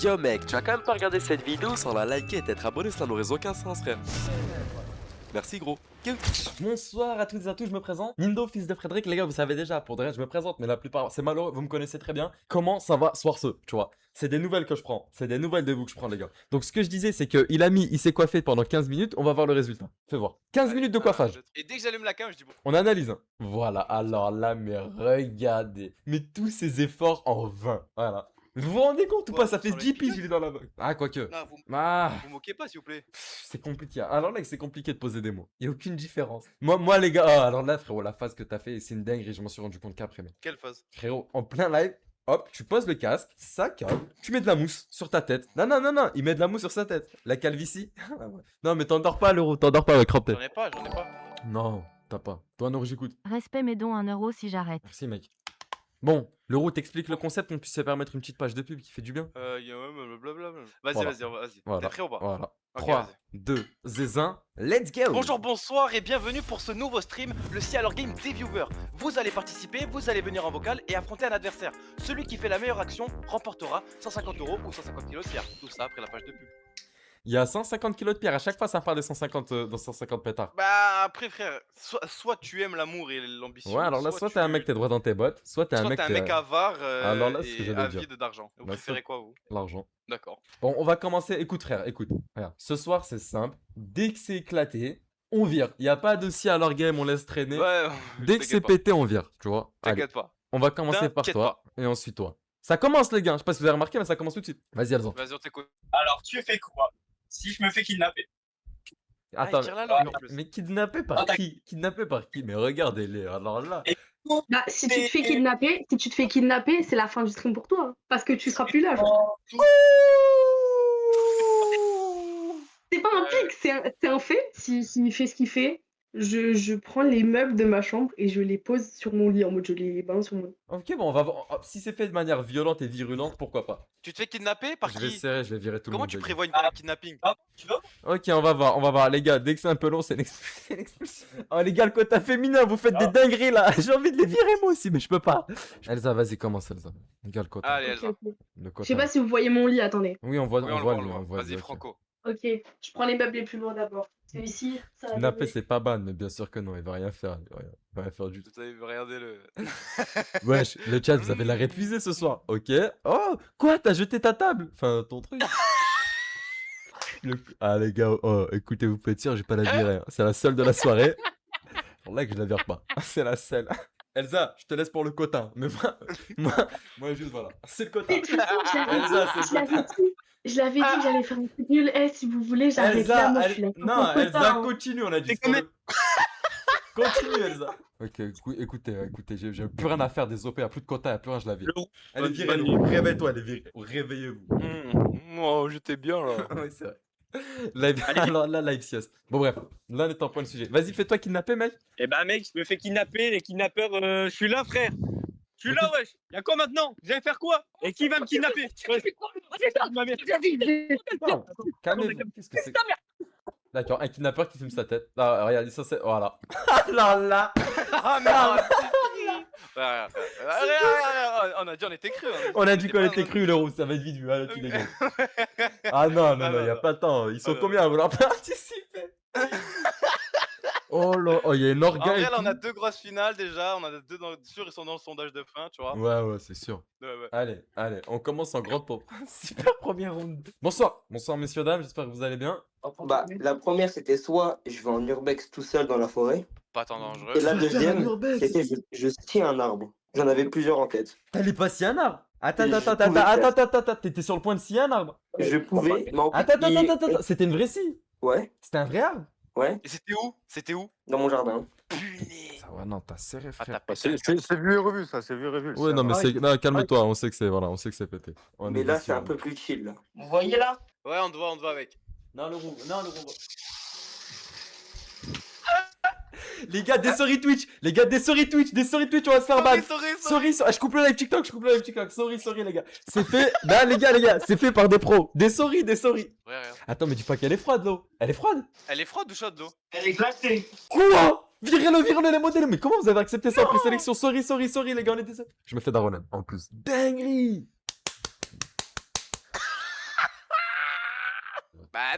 Yo mec, tu vas quand même pas regarder cette vidéo sans la liker et t'être abonné, ça n'aurait aucun sens frère. Merci gros. Bonsoir à toutes et à tous, je me présente. Nindo, fils de Frédéric, les gars, vous savez déjà, pour de vrai, je me présente, mais la plupart, c'est malheureux, vous me connaissez très bien. Comment ça va, soir ce, tu vois. C'est des nouvelles que je prends, c'est des nouvelles de vous que je prends, les gars. Donc ce que je disais, c'est que il s'est coiffé pendant 15 minutes, on va voir le résultat. Fais voir. 15 minutes de coiffage. Et dès que j'allume la cam, je dis bon. On analyse. Hein. Voilà, alors là, mais regardez. Mais tous ces efforts en vain. Voilà. Vous vous rendez compte ou pas? Ça fait 10 piges, il est dans la box. Ah, quoique. Non, vous Ah. moquez pas, s'il vous plaît. C'est compliqué. Alors là, c'est compliqué de poser des mots. Il n'y a aucune différence. Moi les gars, ah, alors là, frérot, la phase que t'as fait, c'est une dinguerie. Je m'en suis rendu compte qu'après, mec. Quelle phase? Frérot, en plein live, hop, tu poses le casque, ça calme. Tu mets de la mousse sur ta tête. Non, il met de la mousse sur sa tête. La calvitie. Non, mais t'endors pas, l'euro. T'endors pas, avec crampé. J'en ai pas. Non, t'as pas. Toi, non, j'écoute. Respect mes dons 1 euro si j'arrête. Merci, mec. Bon, l'euro t'explique le concept, qu'on puisse se permettre une petite page de pub qui fait du bien. Blablabla. Vas-y, Voilà. vas-y. Voilà. T'es prêt ou pas? Voilà. Ok, 3, vas-y. 2, 1, let's go! Bonjour, bonsoir et bienvenue pour ce nouveau stream, le Cialor Game des viewers. Vous allez participer, vous allez venir en vocal et affronter un adversaire. Celui qui fait la meilleure action remportera 150 € ou 150 kg de pierre. Tout ça après la page de pub. Il y a 150 kilos de pierre, à chaque fois ça part des 150 dans 150 pétards. Bah après frère, soit tu aimes l'amour et l'ambition. Ouais, alors là, soit t'es un mec, t'es droit dans tes bottes, soit t'es un mec avare alors là, c'est ce que et j'allais dire. avide d'argent. Vous Bah, préférez quoi vous? L'argent. D'accord. Bon, on va commencer. Écoute, frère, écoute. Regarde. Ce soir, c'est simple. Dès que c'est éclaté, on vire. Il n'y a pas de si à leur game, on laisse traîner. Ouais, Dès que c'est pété, on vire. Tu vois? Allez, t'inquiète pas. on va commencer par T'inquiète toi et ensuite toi. Ça commence, les gars. Je sais pas si vous avez remarqué, mais ça commence tout de suite. Vas-y, Alzan. Vas-y, on t'écoute. Alors, tu fais quoi si je me fais kidnapper? Attends, il tire la langue, en plus. mais kidnappé par qui? Kidnappé par qui? Mais regardez-les. Alors là. Bah, si tu te fais kidnapper, c'est la fin du stream pour toi, hein, parce que tu seras plus là. Genre. C'est pas un pic, c'est un fait. S'il fait ce qu'il fait, je prends les meubles de ma chambre et je les pose sur mon lit en mode je les balance sur mon lit. Ok, bon, on va voir. Si c'est fait de manière violente et virulente, pourquoi pas? Tu te fais kidnapper par Je vais qui? serrer, je vais virer tout le Comment monde. tu les gars. prévois une kidnapping? Ah, tu veux? Ok, on va voir, les gars, dès que c'est un peu long, c'est l'expulsion. Oh les gars, le quota féminin, vous faites des dingueries là. J'ai envie de les virer moi aussi, mais je peux pas. Elsa, vas-y, commence Elsa. Les gars, le quota. Allez, Ok, Elsa. ok. Le Je quota. sais pas si vous voyez mon lit, attendez. Oui, on voit, Oui, on le voit, voit, lui, on voit. Vas-y, ok. Franco. Ok, je prends les meubles les plus lourds d'abord. Celui-ci, ça va Kidnapper, donner. c'est pas ban, mais bien sûr que non, il va rien faire. Il va rien faire du tout. Vous avez regardé le. Wesh, le chat, vous avez l'air épuisé ce soir. Ok. Oh, quoi? T'as jeté ta table? Enfin, ton truc. Ah, les gars, oh, écoutez, vous pouvez dire, j'ai pas la virer. Hein. C'est la seule de la soirée. Pour là que je la vire pas. C'est la seule. Elsa, je te laisse pour le quota. Mais moi, juste voilà. C'est le quota. Et du coup, Elsa, c'est le quota. je l'avais dit que j'allais faire un truc nul. Eh, si vous voulez, j'arrête là. Moi, je suis là. Non, pour Elsa, ça, hein. continue, on a dit. C'est comme- Continue, Elsa. Ok, écoutez, j'ai plus rien à faire des OP, y'a plus de quota, y'a plus rien, je la vire. Elle est Bonne virée, nuit. nous. Réveille-toi, elle est virée. Réveillez-vous. Oh, j'étais bien là. Oui, c'est vrai. Live, alors là, live sieste. Bon, bref, là, on est en point de sujet. Vas-y, fais-toi kidnapper, mec. Eh ben, mec, je me fais kidnapper. Les kidnappeurs, je suis là, frère. Je suis là, wesh. Y'a quoi maintenant? Vous allez faire quoi? Et qui va me kidnapper? Non, calmez-vous. Qu'est-ce que c'est? D'accord, un kidnappeur qui filme sa tête. Là, regardez, ça c'est. Voilà. là là. Ah merde. On a dit on était cru. On a dit qu'on était cru, le roux, ça va être vite vu. Allez, tu les gars. Ah non, y'a pas de temps. Ils sont combien à vouloir participer? Oh là, oh, y'a une En orga. vrai, et là, on a tout. 2 grosses finales déjà. On a 2 sûrs, ils sont dans le sondage de fin, tu vois. Ouais, c'est sûr. Ouais. Allez, on commence en grande pompe. Super première round. Bonsoir, messieurs, dames, j'espère que vous allez bien. Bah, la première, c'était soit je vais en urbex tout seul dans la forêt, Pas tant dangereux. et la faire un deuxième, urbex. c'était je scie un arbre. J'en avais plusieurs en tête. T'allais pas scier un arbre? Attends, Je pouvais t'étais sur le point de scier un arbre? Je pouvais, mais en fait, Attends, c'était une vraie scie? Ouais, C'était un vrai arbre? ouais, Et c'était où? dans mon jardin. Punaise. Ah ouais, non, t'as serré, Ah, frère. t'as C'est vu et revu, ça, c'est vu et revu. Ouais, non, mais c'est. Non, calme-toi, on sait que c'est pété. On Mais est là, dessus, c'est un on- peu plus chill. Là. Vous voyez là? Ouais, on te voit avec. Non, le roux. Les gars, des stories Twitch, on va se faire ban. Sorry, je coupe le live TikTok, sorry les gars. C'est fait, bah les gars, c'est fait par des pros. Des sorry. Ouais, regarde. Attends, mais dis pas qu'elle est froide l'eau. Elle est froide? Elle est froide ou chaude l'eau? Elle est glacée. Quoi? Virez-le les modèles. Mais comment vous avez accepté ça en présélection? Sorry les gars, on est désolé. Je me fais daronner en plus. Dinguerie.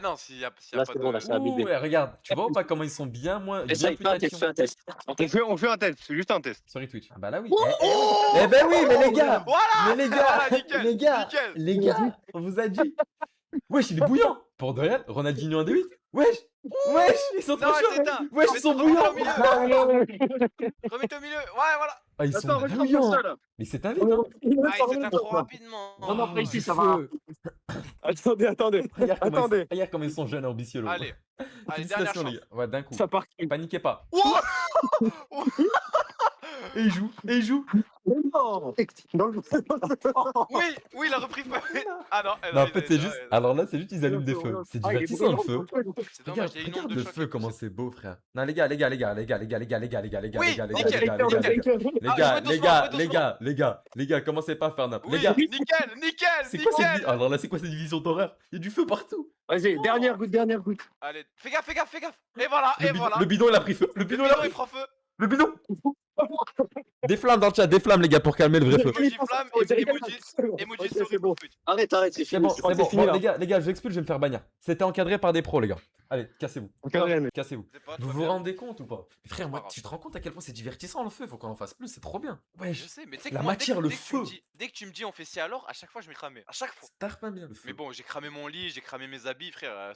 Bah non, s'il y a Là, pas c'est bon, là, de. c'est un bébé. Ouais, regarde, tu vois ou pas comment ils sont bien moins. Bien Essaye, plus fais un test, d'action fais un test. On fait un test, c'est juste un test. sur Twitch. Ah bah là oui. Eh ben oui, mais les gars. Voilà. Mais les gars, Voilà, nickel, les gars, nickel. les gars, on vous a dit. Wesh, il est bouillant. Pour de réel, Ronaldinho en D8. Wesh, wesh, ils sont trop Non, chauds. c'est éteint. Wesh, ils Mais sont remets-le bouillants. au milieu. Remets-le au milieu. Ouais, voilà. Ah, ils Attends, sont regarde bouillants. ça, là. Mais c'est un vide. Hein. Ah, il s'éteint trop rapidement. Non, non, Oh, pas ici, du ça va. feu. Attendez. Regarde comment, Attendez. regarde comment ils sont jeunes et ambitieux. Là. Allez, dernière Félicitations, chance. les gars. Ouais, d'un coup. Ça part. Paniquez pas. Wow. Et il joue, et il joue. Non. Dans le- Oui, il a repris. Ah non, Non, en fait, c'est juste. Alors là, c'est juste ils allument des feux. C'est Ah, il est divertissant le feu. C'est dommage, Regarde, il y a une onde regarde de le choc. feu, comment c'est beau, frère. Non, les gars, les gars, les gars, les gars, les gars, les gars, les gars, les gars, les gars, Oui, les gars, les gars, nickel, les gars, les gars, les gars, les Ah, gars, jouez les doucement, gars, jouez les gars, les gars, les gars, commencez pas à faire n'importe. Oui, Les gars, nickel, c'est quoi cette nickel. alors là, c'est quoi cette division d'horreur? Il y a du feu partout. Vas-y, dernière goutte. Allez, fais gaffe. Et voilà, et voilà. Le bidon, il a pris feu. Le Le bidon, il a bidon, il pris prend feu. le bidon. Des flammes dans le chat, des flammes, les gars, pour calmer le vrai feu. Emoji flamme, emoji Ok, souris c'est bon. pour Twitch. Arrête, c'est C'est fini. bon, je crois c'est que bon. fini, Bon, là. les gars, je l'expulse, je vais me faire bannir. C'était encadré par des pros, les gars. Allez, cassez-vous. Cassez-vous. C'est pas Vous très vous bien. rendez compte ou pas? Frère, moi, grave. tu te rends compte à quel point c'est divertissant le feu? Faut qu'on en fasse plus, c'est trop bien. Je Wesh, sais, mais tu sais que la moi, matière, le feu. dès que tu me dis on fait ci alors, à chaque fois je m'ai cramé. À chaque fois. Tarpe pas bien le feu. Mais bon, j'ai cramé mon lit, j'ai cramé mes habits, frère.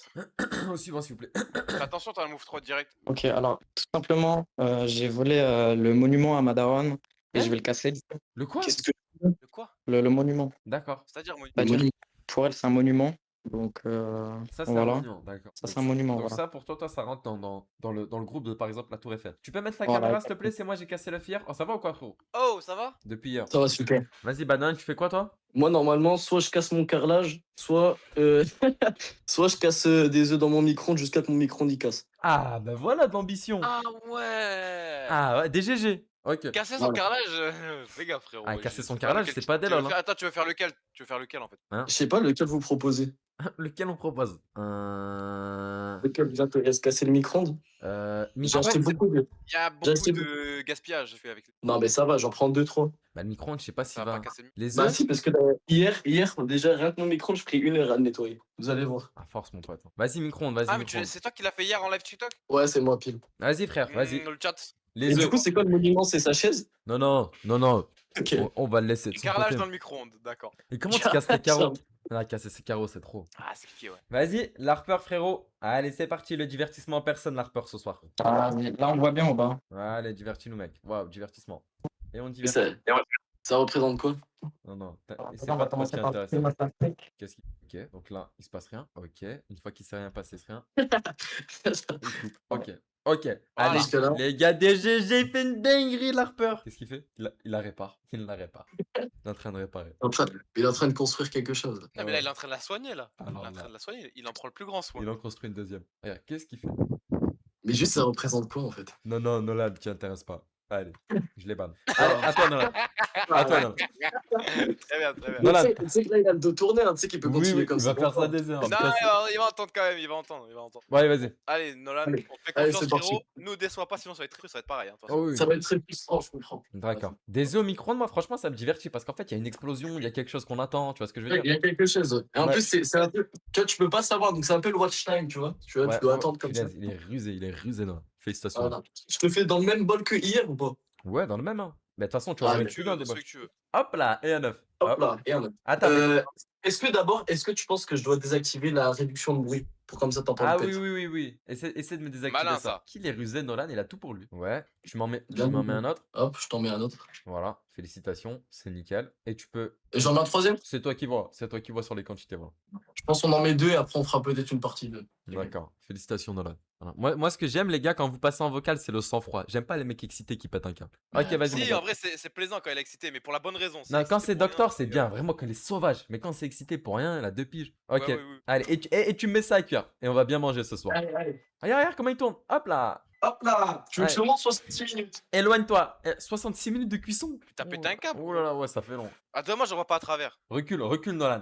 Au suivant, s'il vous plaît. Fais attention, t'as un move 3 direct. Ok, alors tout simplement, j'ai volé le monument à Madaron et je vais le casser. Le quoi? Qu'est-ce que Le quoi? le monument? D'accord. C'est-à-dire, moi. Bah, pour elle, c'est un monument. Donc Ça, c'est un voilà. monument, d'accord. Ça, c'est Donc, un monument. Donc Voilà. ça, pour toi, ça rentre dans le groupe de, par exemple, la Tour Eiffel. Tu peux mettre la Voilà. caméra, s'il te plaît? C'est moi, j'ai cassé le fier. Oh, ça va ou quoi, frérot? Oh, ça va? Depuis hier. Ça va super. Vas-y, Banane, tu fais quoi, toi? Moi, normalement, soit je casse mon carrelage, soit, soit je casse des œufs dans mon micro-ondes jusqu'à que mon micro-ondes y casse. Ah, bah voilà de l'ambition. Ah ouais. Ah, ouais, des GG. Ok. Casser son Voilà. carrelage, fais gaffe, frérot. Ah, casser Je son sais carrelage, lequel c'est tu- pas tu veux d'Elol, faire- Attends, tu veux faire lequel? Tu veux faire lequel en fait? Je sais pas lequel vous proposez. Lequel on propose? Lequel vous intéresse? Casser le micro-ondes? J'ai Micro... acheté beaucoup de. Il y a J'ai beaucoup acheté de gaspillage fait avec. Non, mais ça va, j'en prends 2-3. Bah, le micro-ondes, je sais pas Ça s'il va va. pas casser le. Les Bah œufs? si, parce que hier, déjà, rien que mon micro-ondes, je pris 1 heure à le nettoyer. Vous allez voir. Ah, force, mon pote. Vas-y, micro-ondes, vas-y, Ah, mais micro-ondes. c'est toi qui l'as fait hier en live TikTok? Ouais, c'est moi, pile. Vas-y, frère, vas-y. Le chat. Les Et du œufs. coup, c'est quoi le monument? C'est sa chaise? Non, non, non, non. Ok. On va le laisser. de Du son carrelage côté. dans le micro-ondes, d'accord. Et comment tu casses tes carreaux? Ah, casser ses carreaux, c'est trop. Ah, c'est kiffé, ouais. Vas-y, l'Harper, frérot. Allez, c'est parti, le divertissement en personne, l'Harper, ce soir. Ah, mais là, on voit bien ou pas? Allez, divertis-nous, mec. Waouh, divertissement. Et on Mais divertit. ça représente quoi? Non, non. Alors, Et c'est on pas va trop ce qui commencer est par intéressant. ma tactique. Qu'est-ce qui... Ok, donc là, il se passe rien. Ok, une fois qu'il s'est rien passé, c'est rien. Il coupe. Ok, ok. Allez, Jusque-là. les gars, DG, j'ai fait une dinguerie, l'Harper. Qu'est-ce qu'il fait? Il la répare. Il la répare. Il est en train de réparer. Il est en train de construire quelque chose. Non, mais là, il est en train de la soigner, là. Il est Alors en train là. de la soigner. Il en prend le plus grand soin. Il en construit une deuxième. Regarde, qu'est-ce qu'il fait? Mais juste, ça représente quoi en fait? Non, non, Nolan, tu t'intéresses pas. Allez, je les banne. Allez, à toi, Nolan. À toi, Nolan. Très bien, très bien. Nolan. Tu sais que là, il a le dos tourné, hein, tu sais qu'il peut Oui, continuer oui, comme il ça. va faire ça des heures. Non, Casser- il va entendre quand même, il va entendre. Bon, allez, vas-y. Allez, Nolan, on Allez. te fait Allez, confiance, c'est parti. frérot. Nous, déçois pas, sinon ça va être triste, ça va être pareil. Hein, de toute Oh, façon. oui. Ça va être très puissant, je comprends. D'accord. Des œufs au micro-ondes, moi, franchement, ça me divertit parce qu'en fait, il y a une explosion, il y a quelque chose qu'on attend, tu vois ce que je veux Ouais, dire? il y a quelque chose. Ouais. Et en Ouais. plus, c'est un peu. Tu vois, tu peux pas savoir, donc c'est un peu le watch time, tu vois. Tu vois, Ouais, tu dois ouais, attendre comme ça. punaise, il est rusé, non. Félicitations. Voilà. Je te fais dans le même bol que hier ou pas? Ouais, dans le même, hein. Mais de toute façon, tu Ah, vas mais mettre Tu celui-là, veux, des celui bols. que tu veux. Hop là, et un œuf. Hop là, et un. Attends. Est-ce que tu penses que je dois désactiver la réduction de bruit pour comme ça t'entends Ah le oui, pète? oui, oui, oui. Essaie de me désactiver Malin, ça. ça. Qu'il est rusé, Nolan, il a tout pour lui. Ouais, tu m'en mets Bien un autre. Hop, je t'en mets un autre. Voilà, félicitations, c'est nickel. Et tu peux. Et j'en mets un troisième? C'est toi qui vois sur les quantités, voilà. Je pense qu'on en met deux et après on fera peut-être une partie de. D'accord, félicitations, Nolan. Voilà. Moi, ce que j'aime, les gars, quand vous passez en vocal, c'est le sang-froid. J'aime pas les mecs excités qui pètent un câble. Ok, vas-y, mon Si, gars. en vrai, c'est plaisant quand il est excité, mais pour la bonne raison. Non, quand excité c'est pour rien, docteur, c'est bien. Vraiment, quand il est sauvage. Mais quand c'est excité pour rien, il a 2 piges. Ok. Ouais, ouais, ouais. Allez, et tu me mets ça à cuire. Et on va bien manger ce soir. Allez, allez. Regarde comment il tourne. Hop là. Hop là! Tu veux que je te montre 66 minutes? Éloigne-toi. 66 minutes de cuisson. T'as pété un câble. Oh là là, ouais, ça fait long. Ah, dommage, j'en vois pas à travers. Recule, recule Nolan,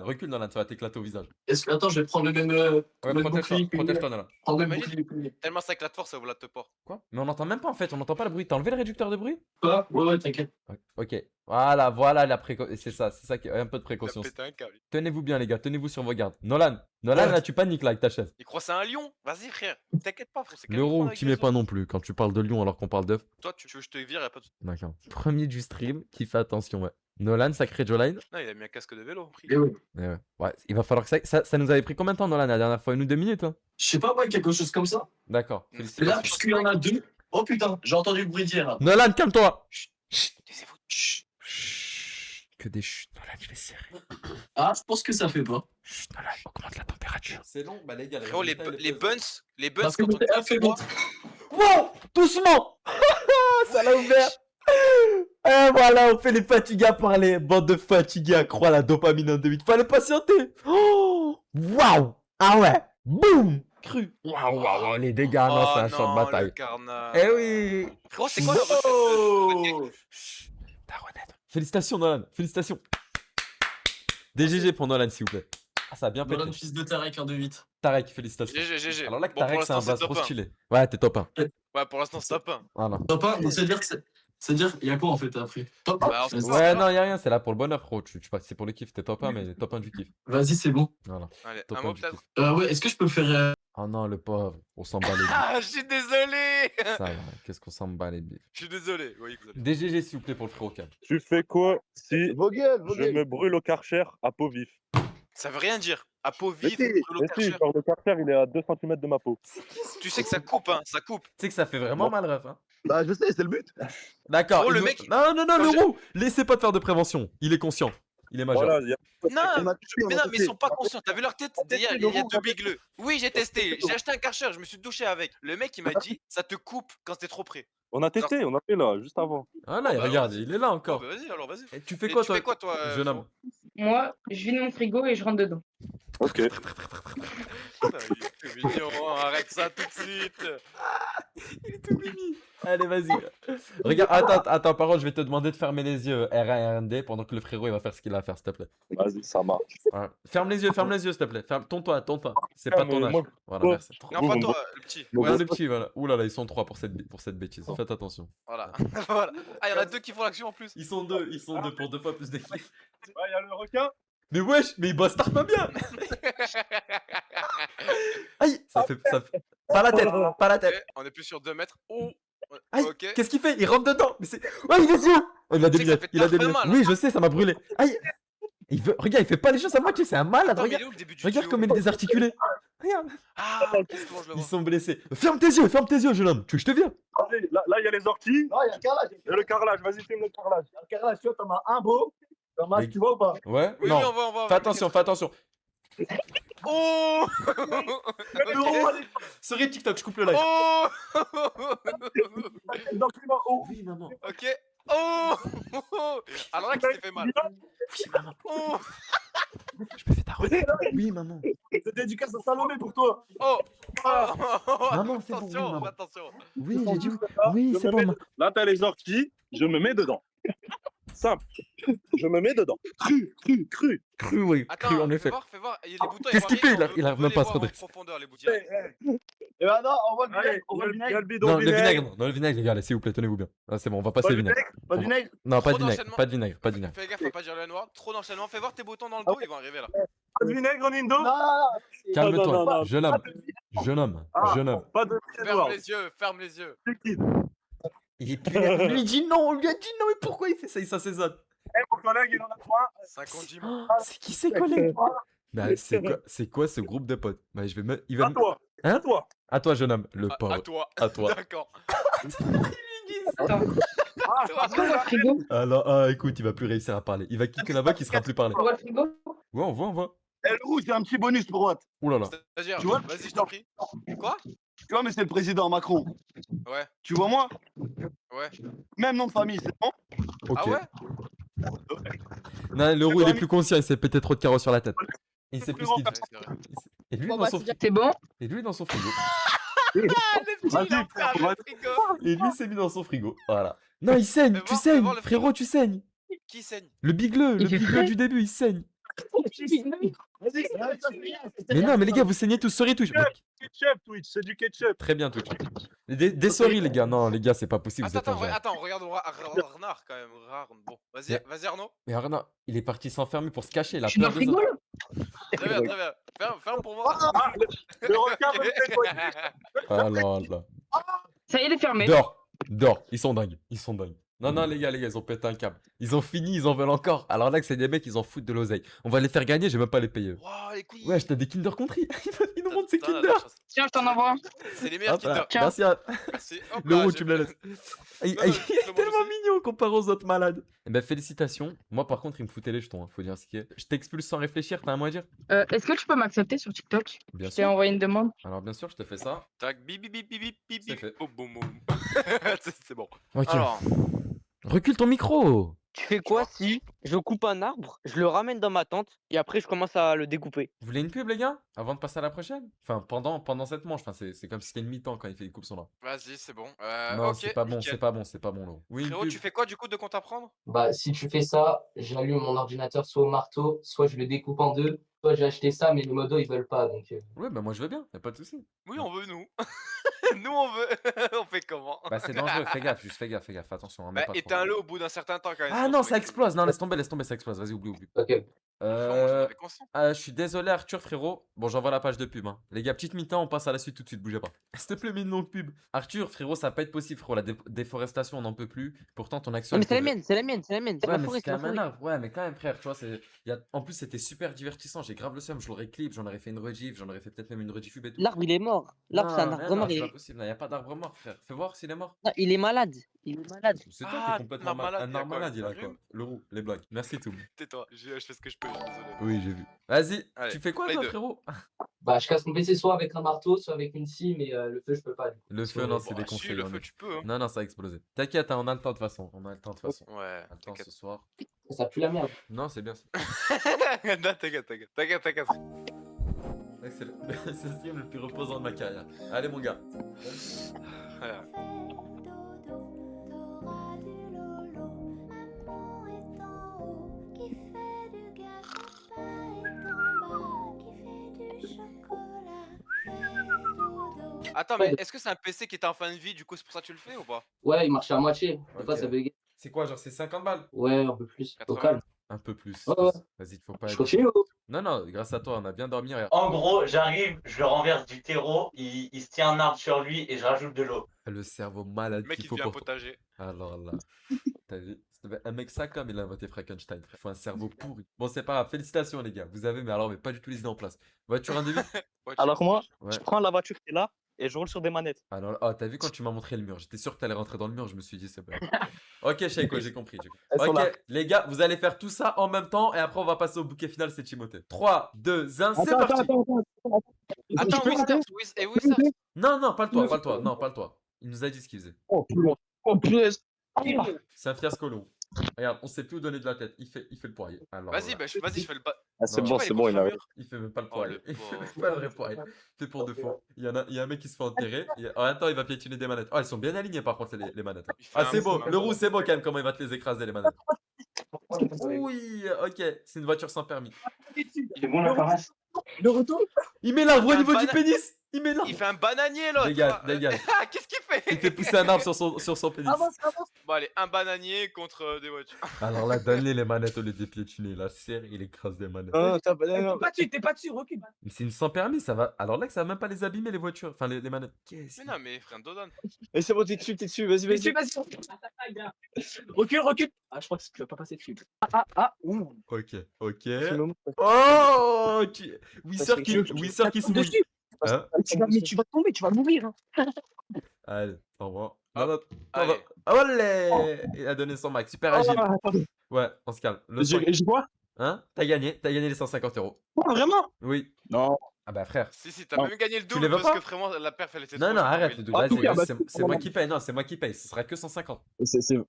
ça va t'éclater au visage. Attends, je vais prendre le même. Ouais, le même protège-toi, bouclier que lui. protège-toi Nolan. Prends le même Imagine. bouclier que lui. Tellement ça éclate fort, ça ouvre la te porte. Quoi? Mais on n'entend même pas en fait, on n'entend pas le bruit. T'as enlevé le réducteur de bruit? Quoi? Ouais, t'inquiète. Ok, voilà la précaution. C'est ça qui un peu de précaution. Il a pété un câble. Tenez-vous bien les gars, tenez-vous sur vos gardes. Nolan, là tu paniques là avec ta chaise. Il croit c'est un lion. Vas-y, frère. T'inquiète pas, frère. c'est calme L'euro, avec tu les mets pas autres. non plus quand tu parles de lion alors qu'on parle d'œuf. Toi, tu veux que je te vire, y'a pas de. D'accord. Premier du stream qui fait attention, ouais. Nolan, sacré Joline. Non, il a mis un casque de vélo. Pris. Et ouais. Ouais, il va falloir que ça nous avait pris combien de temps Nolan la dernière fois? 1 ou 2 minutes hein? Je sais pas, ouais, quelque chose comme ça. D'accord. Là, Là, Félicitations. puisqu'il y en a 2. Oh putain, j'ai entendu le bruit d'hier là. Nolan, calme-toi. Taisez-vous. Chut. Chut, que des chutes. Nolan, je vais serrer. Ah, je pense que ça fait pas. Chut, Nolan, augmente la température. C'est long, bah les gars. Frérot, les buns, Parce que quand on t'es fait bon. Wow, doucement. Ça l'a ouvert. Et voilà, on fait les fatigués à parler. Bande de fatigués à croire la dopamine en 2 Fallait patienter. Oh, waouh. Ah ouais. Boum. Cru. Waouh, les dégâts, non, c'est un champ de bataille. Le carnage. Eh oui. Frérot, c'est quoi le recette Oh Chut, Daronette. Félicitations Nolan, félicitations. DGG pour Nolan s'il vous plaît. Ah ça a bien pété. Nolan, fils de Tarek, 1-2-8. Tarek, félicitations. GG. Alors là, Bon, pour Tarek c'est un l'instant, base top trop 1. stylé. Ouais, t'es top 1. Ouais, pour l'instant, c'est top 1. Voilà. Top 1, donc c'est-à-dire que c'est-à-dire, il y a quoi en fait après? Top 1. Bah, alors, c'est ça. Ouais, non, y'a rien, c'est là pour le bonheur, frérot. Tu passes, c'est pour le kiff, t'es top 1, mais top 1 du kiff. Vas-y, c'est bon. Voilà. Allez, Top un 1 mot du peut-être. kiff. Ouais, est-ce que je peux faire. Oh non, le pauvre, on s'en bat les billes. Ah, je suis désolé. Ça va, qu'est-ce qu'on s'en bat les billes. Je suis désolé. Oui, vous allez. DGG s'il vous plaît pour le frérot calme. Tu fais quoi si Vos gueules, vos je gueules. me brûle au Karcher à peau vif? Ça veut rien dire. À peau Mais vive, si, brûle au Mais si, Karcher. genre le Karcher il est à 2 cm de ma peau. Tu sais que ça coupe, hein. Ça coupe. Tu sais que ça fait vraiment mal, ref. Hein. Bah, je sais, c'est le but. D'accord. Oh, il le nous- mec- Non, Quand le roux. Laissez pas de faire de prévention. Il est conscient. Il est majeur. Voilà, il y a- Non, On a touché, on mais a non, mais ils touché. sont pas conscients. T'as vu leur tête? Il y a le 2 roux, on a bigleux. Oui, j'ai testé. J'ai acheté un Karcher. Je me suis douché avec. Le mec, il m'a dit, ça te coupe quand t'es trop près. on a testé, on a fait là, juste avant. Ah là, bah, regarde, vas-y. il est là Oh, encore. bah, vas-y, alors, vas-y. Et tu fais Et quoi, tu toi fais quoi, toi, jeune homme? Moi, je vide mon frigo et je rentre dedans. Ok. Putain, il est tout mignon, hein, arrête ça tout de suite. Il est tout mimi. Allez, vas-y. Regarde, attends, parole, je vais te demander de fermer les yeux R1 RND pendant que le frérot il va faire ce qu'il a à faire, s'il te plaît. Vas-y, ça marche. Voilà. Ferme les yeux, s'il te plaît. Tourne-toi. C'est pas ton mais âge. moi- Voilà, moi- merci. Non, pas toi, le petit. Ouais, le petit, voilà. Ouh là là, ils sont 3 pour cette bêtise. Faites attention. Voilà. Voilà. Ah, il y en a 2 qui font l'action en plus. Ils sont deux pour 2 fois plus d'équipe. Il y a le requin. Mais wesh, mais il bastard pas bien. Aïe, ça fait. Pas la tête. Ok, on est plus sur 2 mètres. Oh. Aïe, Ok. qu'est-ce qu'il fait? Il rentre dedans. Mais c'est. Ouais, il est yeux. Oh, il a des Tu sais que ça lunettes. fait Il a des très lunettes. mal, hein. Oui, je sais, ça m'a brûlé. Aïe. Regarde, il fait pas les choses à moitié, c'est un malade. Attends, mais il Regarde, est où le début du regarde duo comme il est désarticulé. Regarde. Ah, qu'est-ce que je le Ils vois. sont blessés. Ferme tes yeux, jeune homme. Tu veux que je te viens? Allez, là, il y a les orties. Non, il y a le carrelage. Il y a le carrelage, vas-y, filme le carrelage. Il y a le carrelage, tu vois, t'en as un beau. T'en as, Mais- tu vois ou pas? Ouais? Oui, Non. oui, on va. Fais attention. Oh. Sorry TikTok, je coupe le live. Oh. Dans le climat haut. Oui, maman. Ok. Oh. Alors là, qui s'est fait mal. Oui, maman. Oh. Je me fais ta relève. Oui, maman. C'est dédicace à Salomé pour toi. Oh. Maman, c'est bon, oui, Attention, maman. attention. Oui, j'ai dit. Ah, Oui, je c'est me bon. mets- maman. Là, t'as les orties, je me mets dedans. Simple. Je me mets dedans. Cru. Cru, oui. Attends, Cru, en fais effet. voir. Il y a les boutons. Qu'est-ce qu'il fait? Il arrive même pas à se redresser. redresser. En profondeur, les boutons. Et ben non, on voit le Allez, vinaigre. On voit le il y a vinaigre. le bidon Non, le vinaigre. vinaigre, non, le vinaigre, les gars, s'il vous plaît, tenez-vous bien. Ah, c'est bon, on va passer Pas le de vinaigre. vinaigre. Pas de vinaigre. Non, pas de Trop vinaigre, d'enchaînement. pas de vinaigre, pas de vinaigre. Fais gaffe à pas dire le noir. Trop d'enchaînement. Fais voir tes boutons dans le dos. Ils vont arriver là. Pas de vinaigre, Nindo. Non. Calme-toi, non, jeune homme. Jeune homme, Ah. jeune homme. Pas de Ferme les yeux. Ferme les yeux. Il est plus là. Lui dit non, on lui a dit non, mais pourquoi il fait ça? Il s'assaisonne. Mon collègue, il en a 3. 50 10 Oh, c'est qui ces collègues? Bah, c'est quoi ce groupe de potes? Bah, je vais me. Il va À me- toi. Hein? À toi. À toi, jeune homme. Le À pauvre. toi. À toi. D'accord. Attends, Ah, Toi. on voit le frigo. Alors, ah, écoute, il va plus réussir à parler. Il va kicker la voix qui sera plus parler. On voit le frigo. Ouais, on voit. Et le rouge, j'ai un petit bonus pour Watt. Ouh là là. C'est-à-dire, Tu vois, vas-y, je t'en prie. Quoi? Tu vois, mais c'est le président Macron. Ouais. Tu vois, moi, Ouais. même nom de famille, c'est bon? Ok. Ah ouais? Non, le roux, il est plus conscient, il s'est pété trop de carreaux sur la tête. Il sait plus ce qu'il Ouais, dit. c'est vrai. Et lui, Bon, dans bah, son c'est bon. Et lui dans son frigo. Ah, le petit, il a pris un vas-y. frigo. Et lui s'est mis dans son frigo. Voilà. Non, il saigne, Fais tu voir, fais saignes, voir le frérot, tu saignes. Qui saigne? Le bigleux, Il fait bigleux frais. du début, il saigne. Vas-y, Mais non, mais les gars, vous saignez tous, sorry Twitch. Ketchup, Twitch, c'est du ketchup. Très bien Twitch. Des sorry les gars, non les gars, c'est pas possible, vous êtes Attends, ingérés. attends, regarde Arnar quand même. Bon, vas-y, Mais- vas-y Arnaud. Mais Arnaud, il est parti s'enfermer pour se cacher, il a Je suis dans peur le des frigo autres. là. Très bien. Ferme pour voir. Le requin veut me faire quoi? Ah là là. Ça y est, il est fermé. Dehors, ils sont dingues, Non, les gars, ils ont pété un câble. Ils ont fini, ils en veulent encore. Alors là, que c'est des mecs, ils en foutent de l'oseille. On va les faire gagner, j'ai même pas les payer. Waouh, les couilles. Ouais, t'as des Kinder Country. Ils nous montrent ces Putain, la Kinder. chance. Tiens, je t'en envoie un. C'est les meilleurs Hop là. Kinder. Merci à Merci. Hop le là, roux, j'ai tu me le fait- laisses. Il Non, il je est le mange tellement aussi. mignon comparé aux autres malades. Eh ben, félicitations. Moi, par contre, il me foutait les jetons, hein, faut dire ce qui est. Je t'expulse sans réfléchir, t'as un mot à dire? Est-ce que tu peux m'accepter sur TikTok? Bien Je t'ai sûr. envoyé une demande. Alors, bien sûr, je te fais ça. Tac, bip bip bip bip bip bip C'est fait. bip. Boum boum boum. C'est bon. Ok. Alors, Recule ton micro. Tu fais quoi si je coupe un arbre, je le ramène dans ma tente et après je commence à le découper? Vous voulez une pub, les gars? Avant de passer à la prochaine? Enfin, pendant cette manche. Enfin, c'est comme si c'était une mi-temps quand il fait des coupes son là. vas-y, c'est bon. Non, ok, c'est pas bon, nickel. c'est pas bon, c'est pas bon, Lou. Oui, une Frérot, pub. tu fais quoi du coup de compte à prendre? Bah, si tu fais ça, j'allume mon ordinateur soit au marteau, soit je le découpe en deux, soit j'ai acheté ça, mais les modos ils veulent pas. Donc, Ouais, bah moi je veux bien, y'a pas de soucis. Oui, on veut nous. Nous, on veut. On fait comment? Bah, c'est dangereux, fais gaffe, juste fais gaffe, attention, hein, mets Bah, pas trop. éteins-le au bout d'un certain temps quand même. Ah sinon non, c'est ça vrai que- explose, non, laisse tomber, ça explose, vas-y, oublie. ok. Frérot, moi, j'en avais conscience. Je suis désolé, Arthur, frérot. Bon, j'envoie la page de pub. Hein. Les gars, petite mi-temps, on passe à la suite tout de suite, bougez pas. S'il te plaît, mets une longue pub. Arthur, frérot, ça va pas être possible, frérot. La déforestation, on n'en peut plus. Pourtant, ton action. Non, mais elle c'est la pourrait- mienne, c'est la mienne, c'est la mienne. C'est Ouais, ma mais forêt, c'est c'est quand ma même un forêt. arbre. Ouais, mais quand même, frère, tu vois, en plus, c'était super divertissant. J'ai grave le seum, je l'aurais clip, j'en aurais fait une rediff, j'en aurais fait peut-être même une rediff et tout. L'arbre il est mort. L'arbre c'est un Non, arbre non, mort. c'est Il pas est... possible, il y a pas d'arbre mort, frère. Fais voir s'il est mort. Non, il est malade. Il est malade. C'est toi Ah, qui es complètement un malade, un il y a arbre quoi, malade, il a un quoi. rhume Le roux, les blagues. Merci tout. Tais-toi, je fais ce que je peux, je suis désolé. Oui, j'ai vu. Vas-y, Allez, tu fais quoi, play toi, deux. frérot? Bah, je casse mon PC soit avec un marteau, soit avec une scie, mais le feu, je peux pas. Du coup. Le feu, Soit- non, c'est Bon, des si, conseils. le on feu, est- tu peux. Hein. Non, non, ça a explosé. T'inquiète, hein, on a le temps de toute façon. On a le temps de toute façon. Ouais, On a le temps t'inquiète. ce soir. Ça pue la merde. Non, c'est bien ça. Non, t'inquiète. Mec, c'est le stream le plus reposant de ma carrière. Allez, mon gars. Voilà. Attends, mais est-ce que c'est un PC qui était en fin de vie, du coup c'est pour ça que tu le fais ou pas? Ouais, il marchait à moitié. Des fois, Ok. ça buguait. C'est quoi, genre, c'est 50 balles? Ouais, un peu plus. Au 80. calme. Un peu plus. Ouais, ouais. Vas-y, faut pas. Je être- continue. Non, non, grâce à toi, on a bien dormi. Regarde. En gros, j'arrive, je le renverse du terreau, il se tient un arbre sur lui et je rajoute de l'eau. Le cerveau malade Le mec qu'il il faut devient un pour. potager. Alors là. T'as vu? S'il te plaît, un mec ça comme il a inventé Frankenstein, frère. Faut un cerveau pourri. Bon, c'est pas grave. Félicitations, les gars. Vous avez, mais pas du tout les idées en place. Voiture individu? Ouais, Alors moi, Ouais. je prends la voiture qui est là et je roule sur des manettes. Alors, oh, t'as vu quand tu m'as montré le mur? J'étais sûr que t'allais rentrer dans le mur, je me suis dit, c'est pas. Ok, Sheiko, j'ai compris. Elles sont Ok, là. les gars, vous allez faire tout ça en même temps et après on va passer au bouquet final, c'est Timothée. 3, 2, 1, c'est parti! Attends, Wizard, et Wizard. Non, non, pas le toit, pas le toit, non, pas le toit. Il nous a dit ce qu'il faisait. Oh punaise. C'est un fiasco long. Regarde, on sait plus où donner de la tête. Il fait le poirier. Alors, Vas-y, voilà. vas-y, je fais le bas. Ah, c'est Non, bon, Tu c'est vois, bon, il il est a. contre le mur. Il fait même pas le Oh, poirier. le Il fait pauvre. pas le vrai poirier. Il fait pour de faux. Il y a un mec qui se fait enterrer. En même temps, il va piétiner des manettes. Oh, elles sont bien alignées par contre, les manettes. Il fait Ah, un c'est beau. petit Le roux, c'est beau quand même, comment il va te les écraser, les manettes. Oui, ok. C'est une voiture sans permis. C'est bon la paresse? Le retour. Il met l'arbre au Un niveau du bana- pénis. Il met l'arbre. Il fait un bananier l'autre. Dégage, Ah, dégage. Ah, qu'est-ce qu'il fait? Il fait pousser un arbre sur son pénis. Bon, allez, un bananier contre des voitures. Alors là, donne-les les manettes au lieu de les piétiner. La serre, il écrase des manettes. Non, T'es pas dessus, recule. Mais c'est une sans permis, ça va. Alors là, que ça va même pas les abîmer, les voitures. Enfin, les manettes. Qu'est-ce Mais non, mais frère Dodan. Mais c'est bon, t'es dessus, vas-y, vas-y. Recule. Ah, je crois que tu vas pas passer dessus. Ouh. Ok, ok. C'est le moment. Oh, Parce que Whisper qui se mouille. Hein? Mais tu vas tomber, tu vas mourir. Allez, au revoir. Non, non, Allez. Olé! Il a donné son max, super agile. Ouais, on se calme. Le son- Je vois. Hein? T'as gagné les 150 €. Vraiment? Oui. Non. Ah bah frère. Si, t'as Non. même gagné le les double veux parce pas que vraiment la perf elle était Non, trop non, chaude. arrête. Oui. Vas-y, tout cas, vas-y, bah, c'est moi qui paye. Non, c'est moi qui paye. Ce sera que 150. C'est- Non,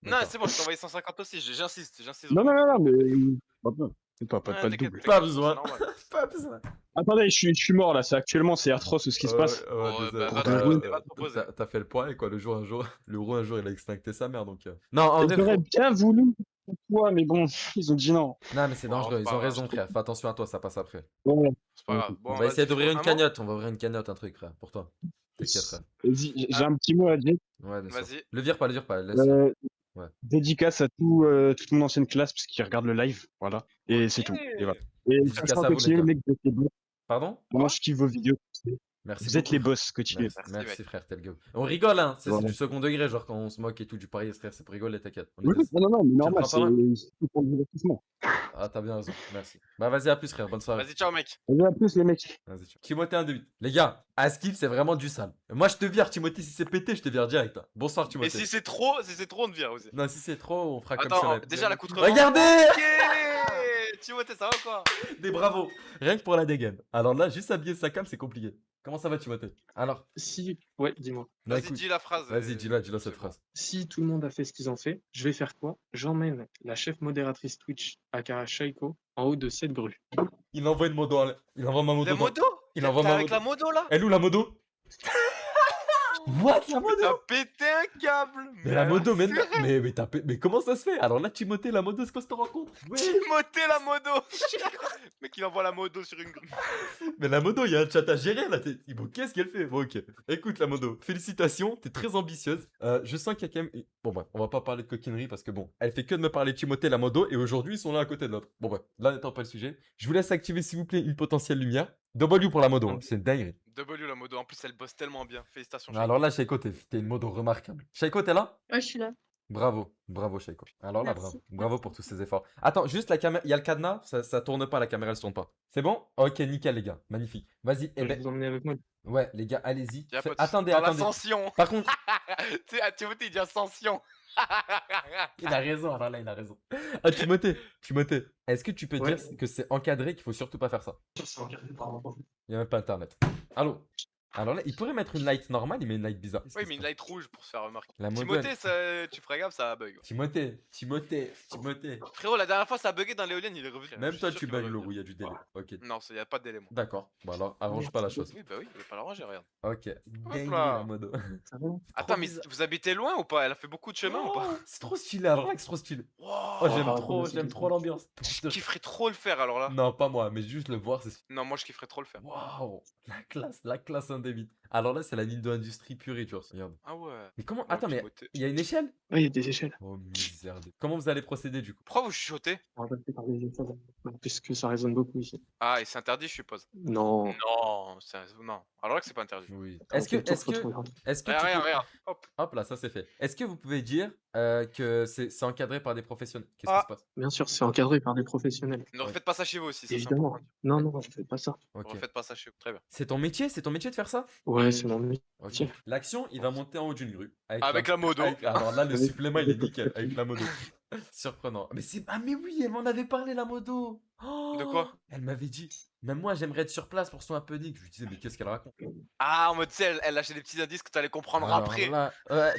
D'accord. c'est bon, je t'ai envoyé 150 aussi, j'insiste. Non, mais. Pas Ouais, de t'inquiète, double. Pas t'inquiète, besoin. c'est normal. Pas besoin. Attendez, je suis mort là. Actuellement, c'est atroce ce qui se passe. Ouais, désolé. bah, va te reposer. T'as fait le poids et quoi, le roux un jour il a extincté sa mère donc. Non, en vrai, J'aurais bien voulu. fois, mais bon, ils ont dit non. Non, mais c'est Bon, dangereux, c'est ils pas ont grave. raison, frère. Fais attention à toi, ça passe après. Ouais. C'est pas grave. Bon, On va essayer vas-y, d'ouvrir une un mot cagnotte, on va ouvrir une cagnotte, un truc, frère, pour toi. T'inquiète, frère. Vas-y, j'ai un petit mot à dire. Ouais, bien sûr. Vas-y. Le vire pas, laisse. Euh, Ouais. Dédicace à toute mon ancienne classe parce qu'ils regardent le live, voilà. Et c'est tout. Et voilà. Et Dédicace franchement, à vous, les continuez, gars. mec, vous êtes les boss. Pardon? Moi, je kiffe vos vidéos. Merci Vous êtes beaucoup. les boss, continuez. Merci, mec. frère, t'es le gars. On rigole, hein. C'est Voilà. du second degré, genre quand on se moque et tout du pari, frère, c'est pour rigoler, t'inquiète. On est Oui, des- non, mais le normal, prends pas c'est tout pour le divertissement. Ah, t'as bien raison, merci. Bah, vas-y, à plus, frère, bonne soirée. Vas-y, ciao, mec. Allez, à plus, les mecs. Vas-y, ciao. Timothée 1 de 8. Les gars, à skip, c'est vraiment du sale. Moi, je te vire, Timothée, si c'est pété, je te vire direct. Hein. Bonsoir, Et Timothée. si c'est trop, on te vire aussi. Non, si c'est trop, on fera comme Attends, si on avait- déjà la coutre. Regardez Ok, Timothée, ça va quoi? Des bravos. Rien que pour la dégaine. Alors là, juste habiller sa cam, c'est compliqué. Comment ça va, Timothée? Alors, Si, ouais, dis-moi. bah, Vas-y, écoute, dis la phrase. vas-y, dis-la c'est cette bon. phrase. Si tout le monde a fait ce qu'ils ont fait, je vais faire quoi? J'emmène la chef modératrice Twitch, aka Shaiko, en haut de cette grue. Il envoie une modo, il envoie ma modo. La dans- modo? Il envoie T'es ma avec modo. la modo là? Elle où la modo? What, la modo? T'as pété un câble! Mais la modo, mais, c'est- mais comment ça se fait? Alors là, Timothée, la modo, c'est quoi cette rencontre? Ouais. Timothée la modo! Mec, il envoie la modo sur une grue. Mais la modo, il y a un chat à gérer là. Bon, qu'est-ce qu'elle fait? Bon, ok. Écoute, la modo, félicitations, t'es très ambitieuse. Je sens qu'il y a quand même. Bon, bref, on va pas parler de coquinerie parce que bon, elle fait que de me parler de Timothée, la modo, et aujourd'hui, ils sont l'un à côté de l'autre. Bon, bref, là n'étant pas le sujet, je vous laisse activer, s'il vous plaît, une potentielle lumière. W pour la modo, hein, c'est une dinguerie. W la modo, en plus elle bosse tellement bien. Félicitations. Alors là, Shaiko, t'es une modo remarquable. Shaiko, t'es là? Ouais, je suis là. Bravo, bravo Shaiko. Alors là, Merci, bravo pour tous ces efforts. Attends, juste la caméra, il y a le cadenas, ça tourne pas, la caméra elle se tourne pas. C'est bon? Ok, nickel les gars, magnifique. Vas-y, Je vais vous emmener avec moi. ouais les gars, allez-y. Y a pas de- Attendez, Dans attendez. l'ascension. Par contre, Tu sais, à Timothée il dit ascension. il a raison, alors là il a raison. Ah Timothée, est-ce que tu peux Ouais. dire que c'est encadré, qu'il faut surtout pas faire ça? C'est encadré par un prof. Il y a même pas internet. Allô? Alors là, il pourrait mettre une light normale, il met une light bizarre. Qu'est-ce Oui, qui mais se une passe? light rouge pour se faire remarquer. La modo, Timothée, elle- tu ferais gaffe, ça a bug. Timothée. Frérot, la dernière fois ça a bugué dans l'éolienne, il est revenu. Même Je toi suis tu sûr qu'il va bugs revenir. où il y a du délai. Ok. Non, y a pas d'élément. D'accord. Bon alors, arrange pas la chose. Oui, bah oui, il va pas l'arranger, regarde. Ok. Dingue là. la modo. Ça va? Attends, mais bizarre. vous habitez loin ou pas? Elle a fait beaucoup de chemin ou pas? Oh, c'est trop stylé, alors là, c'est trop stylé. Wow. Oh, j'aime par trop, contre, j'aime c'est trop l'ambiance. Je kifferais trop le faire alors là. Non, pas moi, mais juste le voir, c'est. Non, moi je kifferais trop le faire. Waouh, la classe indébite. Alors là, c'est la ligne d'industrie pure et dure, regarde. Ah ouais. Mais comment. Oh, Attends, mais Timothée. il y a une échelle? Ouais, il y a des échelles. Oh, misère. Comment vous allez procéder du coup? Pourquoi vous chuchotez? On va passer par des échelles. Puisque ça résonne beaucoup ici. Ah, et c'est interdit, je suppose. Non. Non. Alors là que c'est pas interdit. Oui. Ah, Est-ce que. ok, Est-ce faut que. trouver un- Est-ce que. Regarde, tu peux- regarde. Hop. Hop là, ça c'est fait. Est-ce que vous pouvez dire que c'est encadré par des professionnels? Qu'est-ce qui Ah. se passe? Bien sûr, c'est encadré par des professionnels. Ne refaites pas ça chez vous aussi, ça c'est Évidemment. important. Non, non, je fais pas ça. Ne Ok. refaites pas ça chez vous. Très bien. C'est ton métier? C'est ton métier de faire ça? Ouais, c'est mon métier. Ok. Tiens. L'action, il va monter en haut d'une grue. Avec la modo. Alors là, le Avec- supplément, il est nickel. Avec la modo. Surprenant. Mais c'est. Ah, mais oui, elle m'en avait parlé, la modo. De quoi? Elle m'avait dit. Même moi, j'aimerais être sur place pour son happening. Je lui disais, mais qu'est-ce qu'elle raconte? Ah, en mode, tu sais, elle lâchait des petits indices que tu allais comprendre Alors après. là, ouais,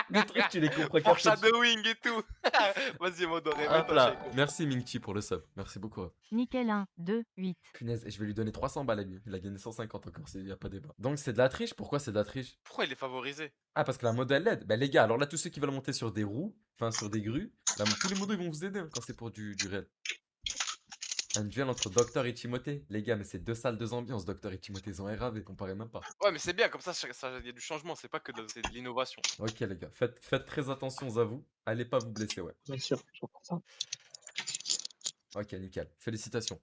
le truc, tu les comprends qu'après. Foreshadowing et tout. Vas-y, modo, Hop réveille-toi, là. Shaiko. Merci Mingchi pour le sub. Merci beaucoup. Nickel 1, 2, 8. Punaise, je vais lui donner 300 balles à lui. Il a gagné 150 encore, il n'y a pas débat. Donc c'est de la triche. Pourquoi c'est de la triche? Pourquoi il est favorisé? Ah, parce que la modo elle l'aide. Bah les gars, alors là, tous ceux qui veulent monter sur des roues, enfin sur des grues, là, tous les modos ils vont vous aider hein, quand c'est pour du réel. Un duel entre Docteur et Timothée. Les gars, mais c'est deux salles, deux ambiances. Docteur et Timothée, ils ont RAV, comparez même pas. Ouais, mais c'est bien, comme ça, il y a du changement, c'est pas que c'est de l'innovation. Ok les gars, faites très attention à vous. Allez pas vous blesser, ouais. Bien sûr, je comprends ça. Ok, nickel. Félicitations.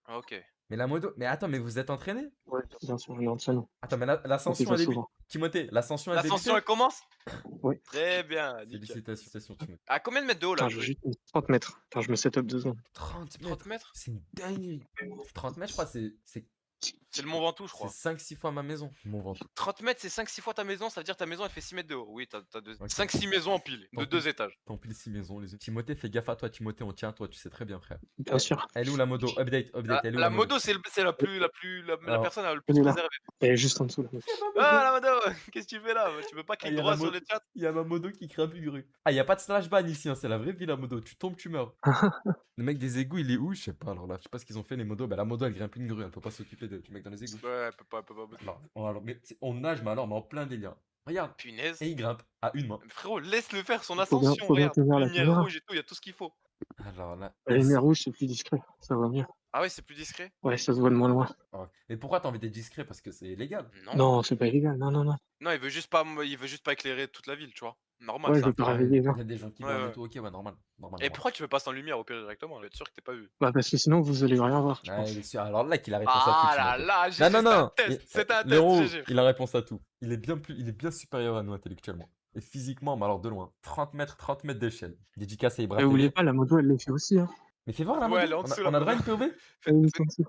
Ah, ok. Mais la modo... Mais attends, mais vous êtes entraîné? Ouais, bien sûr, on est entraînant. Attends, mais On fait l'ascension, ça elle débute. souvent. Timothée, l'ascension, elle L'ascension, elle débute. commence? Oui. Très bien, nickel. Félicitations, Timothée. À combien de mètres de haut là? Attends, je veux juste 30 mètres. Attends, je me set up 2 secondes. 30 mètres. 30 mètres? C'est une dinguerie. 30 mètres, je crois, c'est C'est le Mont Ventoux, je crois. 5-6 fois ma maison, mon ventre. 30 mètres, c'est 5-6 fois ta maison, ça veut dire ta maison elle fait 6 mètres de haut. Oui, t'as Ok. 5-6 maisons en pile, de Tant 2 pis. étages. Tant pis, 6 maisons, les yeux. Timothée, fais gaffe à toi, Timothée, on tient à toi, tu sais très bien, frère. Bien sûr. Elle est où la modo? Update, elle est où La modo, c'est la Alors, personne la plus elle est là. préservée. Elle est juste en dessous. Là. Ah, la modo, qu'est-ce que tu fais là? Tu peux pas Ah, cliquer y a droit la sur modo. le chat? Il y a ma modo qui craint plus grue. Ah, y a pas de slash ban ici, hein, c'est la vraie vie la modo. Tu tombes, tu meurs. Le mec des égouts, il est où? Je sais pas. Alors là, je sais pas ce qu'ils ont fait les modos. Bah, la modo, elle grimpe une grue, elle peut pas s'occuper du mec dans les égouts. Ouais, elle peut pas. Non, alors, mais on nage, mais alors, mais en plein délire. Regarde. Punaise. Et il grimpe à une main. Mais frérot, laisse-le faire son Faut bien- ascension, faut bien regarde. tenir la Lumière caméra. rouge et tout, il y a tout ce qu'il faut. Alors là. La lumière rouge, c'est plus discret. Ça va mieux. Ah ouais, c'est plus discret? Ouais, ça se voit de moins loin. Oh. Et pourquoi t'as envie d'être discret? Parce que c'est illégal. Non. Non, c'est pas illégal. Non, non, non. Non, il veut juste pas éclairer toute la ville, tu vois. Normal, Ouais, c'est je veux un peu. pas Ouais, réveiller, il non. y a des gens qui Ouais, voient ouais. et tout. Ok, ouais, normal. Normal, Et normal. pourquoi tu veux pas sans lumière au pire directement? Je vais être sûr que t'es pas vu. Bah, parce que sinon, vous allez rien voir, je Ouais, pense. il est sûr. Alors là, qu'il a réponse à Ah tout. là Timothée. là, Non, GG, non, c'est un non. test, c'est un test, Léro, GG. il a réponse à tout. Il est bien supérieur à nous intellectuellement. Et physiquement, mais alors de loin. 30 mètres d'échelle. Dédicace à Et Ibra oubliez TV. pas, la moto, elle le fait aussi, hein. Mais fais voir la Ouais, modo. elle est en On a, dessous, on la a droit à modo. une POV? Elle est en dessous.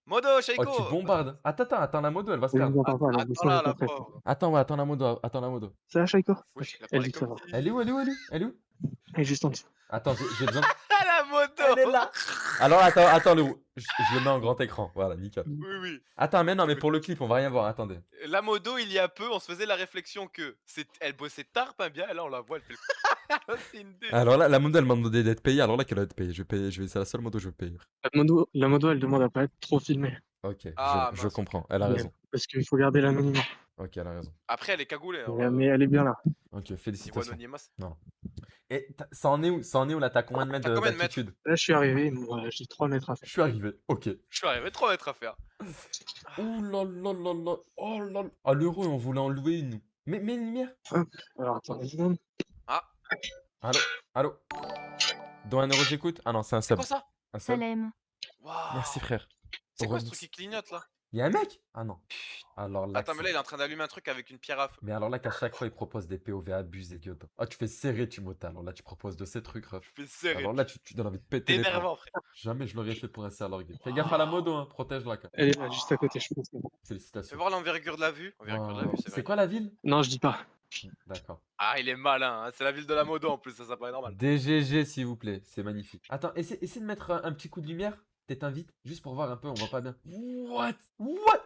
Modo, Oh, Shaiko. tu bombardes. Attends, la modo, elle va se Je perdre. vous entends pas, la Attends là, la prête. pauvre. Attends, ouais, attends la modo. Ça va, Shaiko? Wesh, il a Elle parlé dit que ça comme va. si. Elle est où? Elle est où? Elle est juste en dessous. Attends, j'ai besoin. Ah la moto. Elle est là. Alors, attends, Léo. Je le mets en grand écran. Voilà, nickel. Oui, oui. Attends, mais non, mais pour le clip, on va rien voir. Attendez. La modo, il y a peu, on se faisait la réflexion que elle bossait tard, pas bien, et là on la voit, elle fait le. C'est une dé. Alors là, la modo, elle m'a demandé d'être payée. Alors là, qu'elle va être payée. C'est la seule modo que je veux payer. La moto, elle demande à pas être trop filmée. Ok, Ah, je mince. comprends. Elle a Mais- raison. Parce qu'il faut garder l'anonymat. Ok, elle a raison. Après, elle est cagoulée. hein, Mais elle est bien là. Ok, niveau félicitations. anonymat. Non. Et ça en est où? Ça en est où là? T'as combien de mètres T'as combien de mètres? d'altitude? Là, je suis arrivé, moi, j'ai 3 mètres à Je faire. suis arrivé. Ok. Je suis arrivé, 3 mètres à faire. Ouh là là là là. Oh là là. Ah, l'euro, on voulait en louer une. Mais une lumière. Alors, attends une seconde. Allô? Dans 1 euro, j'écoute? Ah non, c'est un C'est sub. quoi ça? Un sub. Salem. Waouh. Merci, frère. C'est quoi ce Remix. truc qui clignote là? Y'a un mec? Ah non. Alors là. Attends, mais là il est en train d'allumer un truc avec une pierre à feu. Mais alors là, qu'à chaque fois, il propose des POV abusés, Guillaume. Ah, tu fais serrer, Timothée. Alors là, tu proposes de ces trucs, ref. Je fais serrer. Alors là, tu donnes envie de péter T'es les plombs. énervant, frère. Jamais je l'aurais fait pour un salor game. Fais gaffe à la modo, hein. Protège-la, quand même. Elle est là, juste à côté, je pense. Fais Félicitations. voir l'envergure de la vue. Envergure de la Wow. vue, c'est C'est vrai. quoi la ville? Non, je dis pas. D'accord. Ah, il est malin, hein. C'est la ville de la modo en plus, ça paraît normal. DGG, s'il vous plaît. C'est magnifique. Attends, essaie de mettre un petit coup de lumière. Peut-être un vite, juste pour voir un peu, on voit pas bien. What?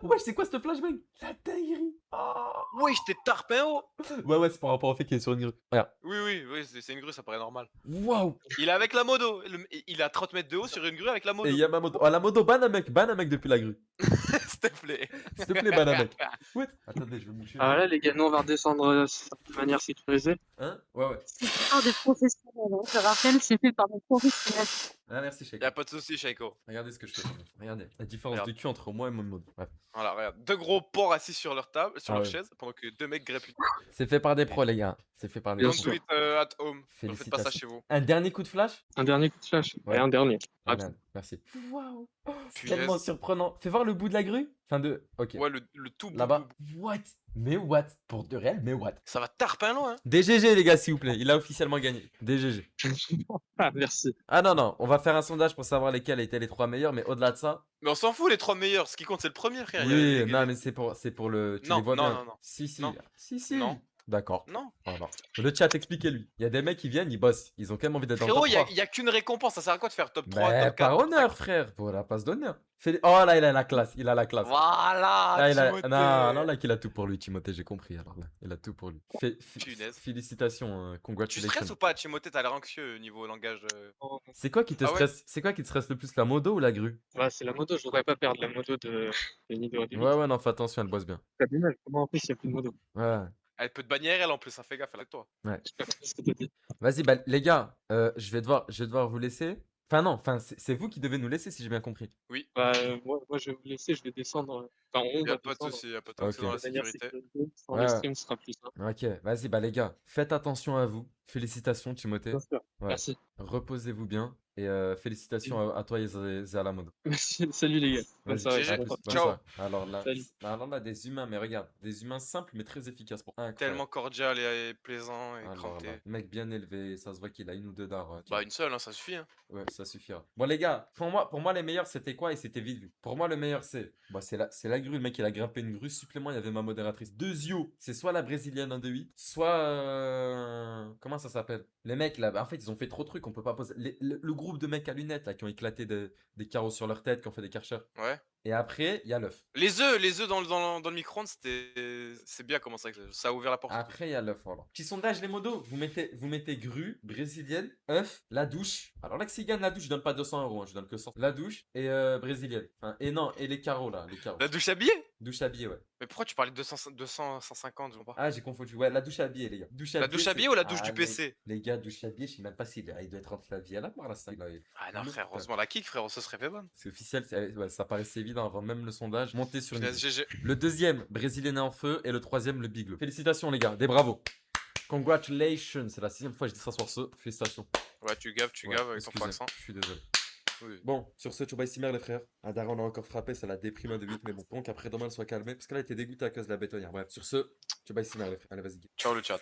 Wesh, c'est quoi ce flashbang? La dinguerie. Oh. Wesh, t'es tarpin haut. Ouais, c'est par rapport au fait qu'il est sur une grue. Regarde. Oui, c'est une grue, ça paraît normal. Waouh. Il est avec la modo. Il a 30 mètres de haut sur une grue avec la modo. Et il y a ma moto. Oh, la moto, ban un mec depuis la grue. S'il te plaît. S'il te plaît, ban un mec. What? Attendez, je vais me moucher. Ah là, les gars, nous, on va redescendre de manière sécurisée. Hein? Ouais. C'est pas des professionnels, hein. Je rappelle, c'est fait par des professionnels. Ah, merci, Sheik. Y'a pas de soucis, Shaiko. Regardez ce que je fais. Regardez. La différence Regarde. de cul entre moi et mon mode. Ouais. Voilà, regarde. 2 gros porcs assis sur leur table, sur Ah leur ouais. chaise, pendant que 2 mecs grippent. C'est fait par des pros, les gars. C'est fait par des Bien pros. sûr. Do it at home. Ne faites pas ça chez vous. Un dernier coup de flash? Un dernier coup de flash. Ouais. Ouais, un dernier. Voilà, merci. Waouh. Punaise. Tellement surprenant. Fais voir le bout de la grue. Enfin de. Ok. Ouais, le tout bout, Là-bas. bout. What? Mais what? Pour de réel, mais what? Ça va tarpin loin, hein. DGG, les gars, s'il vous plaît. Il a officiellement gagné. DGG. Ah, merci. Ah non. On va faire un sondage pour savoir lesquels étaient les 3 meilleurs. Mais au-delà de ça. Mais on s'en fout, les 3 meilleurs. Ce qui compte, c'est le premier, frère. Oui, non, mais c'est pour le. Tu Non, les vois non, bien. non. Si. Non. Si. Non. D'accord. Non. Voilà. Le chat, expliquez-lui. Il y a des mecs qui viennent, ils bossent. Ils ont quand même envie d'être dans le Frérot, top il 3. y a qu'une récompense. Ça sert à quoi de faire top 3, Mais top 4 par top honneur, 5? frère. Pour la passe d'honneur. Oh là, il a la classe. Il a la classe. Voilà, Ah, Timothée. non, là qu'il a tout pour lui, Timothée, j'ai compris. Alors là, il a tout pour lui. Punaise. Félicitations, Tu congratulations. stresses ou pas, Timothée? T'as l'air anxieux au niveau langage. C'est quoi qui te Ah ouais? stresse? C'est quoi qui te stresse le plus, la modo ou la grue? Ouais, c'est la moto, je voudrais pas perdre la moto de Nido. Ouais, non, fais attention, elle bosse bien. C'est dommage, comment en plus il n'y a plus de moto? Ouais. Elle peut te bannir, elle en plus, ça fait gaffe, elle est avec toi. Ouais. Je sais pas ce que t'as dit. Vas-y, bah, les gars, je vais devoir vous laisser. Enfin, non, c'est vous qui devez nous laisser, si j'ai bien compris. Oui. Bah, moi, je vais vous laisser, je vais descendre. Enfin, on Y'a va pas de descendre. soucis, y'a pas de soucis Ok. dans la De manière sécurité. sécurisée. Sans Ouais. le stream, ce sera plus simple. Ok, vas-y, bah, les gars, faites attention à vous. Félicitations, Timothée. Bien sûr. Ouais. Merci. Reposez-vous bien. Et félicitations à toi et à la modo. Merci. Salut les gars. Bonne Vas-y, soirée. GG. à plus, bonne Ciao. soirée. Salut. Alors là, des humains, mais regarde, des humains simples mais très efficaces pour un. Tellement cordial et plaisant et Alors cranté. là, mec bien élevé, ça se voit qu'il a une ou deux dards. Bah, une seule, hein, ça suffit. Hein. Ouais, ça suffira. Bon les gars, pour moi les meilleurs c'était quoi et c'était vite vu. Pour moi le meilleur c'est la grue, le mec il a grimpé une grue supplément, il y avait ma modératrice. Zio, c'est soit la brésilienne 1 de 8, soit comment ça s'appelle? Les mecs là, en fait ils ont fait trop de trucs, on peut pas poser le groupe de mecs à lunettes là qui ont éclaté des carreaux sur leur tête, qui ont fait des karchers. Ouais. Et après, il y a l'œuf. Les œufs dans le micro-ondes, c'est bien comment ça a ouvert la porte. Après, il y a l'œuf, voilà. Petit sondage, les modos. Vous mettez grue, brésilienne, œuf, la douche. Alors, là, s'il gagne la douche, je donne pas 200 €, hein, je donne que 100. La douche et brésilienne. Enfin, et non, et les carreaux, là, les carreaux. La douche habillée? Douche habillée, ouais. Mais pourquoi tu parlais de 150, je vois pas. Ah, j'ai confondu. Ouais, la douche habillée, les gars. La douche habillée ou la douche du PC? Les gars, douche habillée, je sais même pas s'il il doit être entre la vie à la mort, là, ça. Ah non, frère, heureusement la kick, frère, ça serait fait bonne. C'est officiel, ouais, ça paraissait évident avant même le sondage. Montez sur une. GG. Le deuxième, Brésilien en feu, et le troisième, le Big Low. Félicitations, les gars, des bravos. Congratulations, c'est la 6ème fois que je dis ça sur ce. Félicitations. Ouais, tu gaves avec ton excusez, accent. je suis désolé. Oui. Bon, sur ce, Choba Simer, les frères. Adara, on a encore frappé, ça la déprime un de 8, mais bon. Donc après, demain, elle soit calmée, parce qu'elle a été dégoûtée à cause de la bétonnière. Bref, sur ce, Choba Simer, les frères. Allez, vas-y. Ciao le chat.